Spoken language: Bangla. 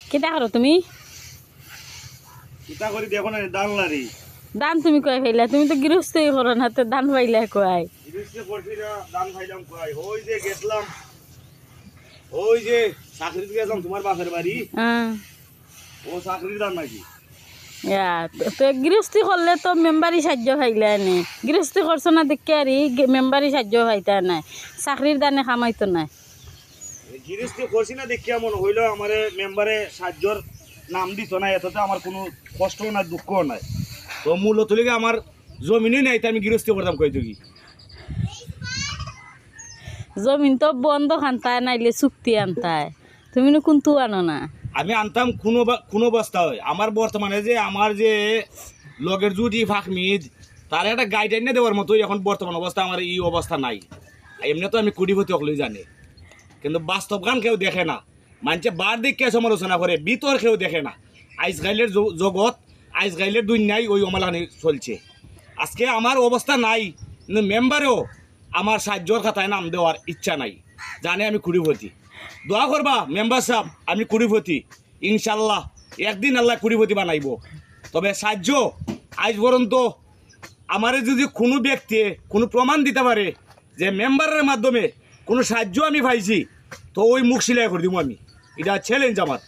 কেটা করো তুমি? কিতা করি দেখো না দান লারি দান তুমি কয় পাইলা? তুমি তো গৃহস্থই করো না, তো দান পাইলা কয়? জিনিসে করছি না দান খাইলাম কই ওই যে গেছলাম ওই যে চাকরিতে গেছলাম তোমার বাপের বাড়ি হ্যাঁ। ও চাকরির দান নাকি তো গৃহস্থী করলে তো মেম্বারি সাহায্য পাইলে নে, গৃহস্থী করছো না দেখে আর মেম্বারি সাহায্য পাইতা নাই, চাকরির দানে কামাইতো নাই। গৃহস্থী করছি না দেখিয়া মনে হইলো আমার মেম্বারে সাহায্যর নাম দিত না, এততে আমার কোনো কষ্টও নাই দুঃখও নাই। তো মূলত লেগে আমার জমিনই নাই, তো আমি গৃহস্থী করতাম কই তুই জমিন তো বন্ধ খান্তায় নাইলে চুক্তি আনতায়, তুমি নো কোনটো আনো না? আমি আনতাম কোনো অবস্থা হয় আমার বর্তমানে যে আমার যে লগের জুটি ফাঁকমিদ তার একটা গাইডলাইন দেওয়ার মতোই এখন বর্তমান অবস্থা আমার এই অবস্থা নাই। এমনি তো আমি কোটিপতি হকলেই জানি, কিন্তু বাস্তব গান কেউ দেখে না, মানুষে বার দিক কে সমালোচনা করে, ভিতর কেউ দেখে না। আইস গাইলের জগৎ, আইস গাইলের দুনিয়ায় ওই অমালানি চলছে। আজকে আমার অবস্থা নাই, কিন্তু মেম্বারেও আমার সাহায্যর খাতায় নাম দেওয়ার ইচ্ছা নাই, জানে আমি কোটিপতি। দোয়া করবা মেম্বার সাহেব, আমি কোটিপতি ইনশাল্লাহ, একদিন আল্লাহ কোটিপতি বানাইব। তবে সাহায্য আজ পর্যন্ত আমারে যদি কোনো ব্যক্তি কোনো প্রমাণ দিতে পারে যে মেম্বারের মাধ্যমে কোনো সাহায্য আমি পাইছি, তো ওই মুখ সিলাই করে দিব আমি, এটা চ্যালেঞ্জ আমার।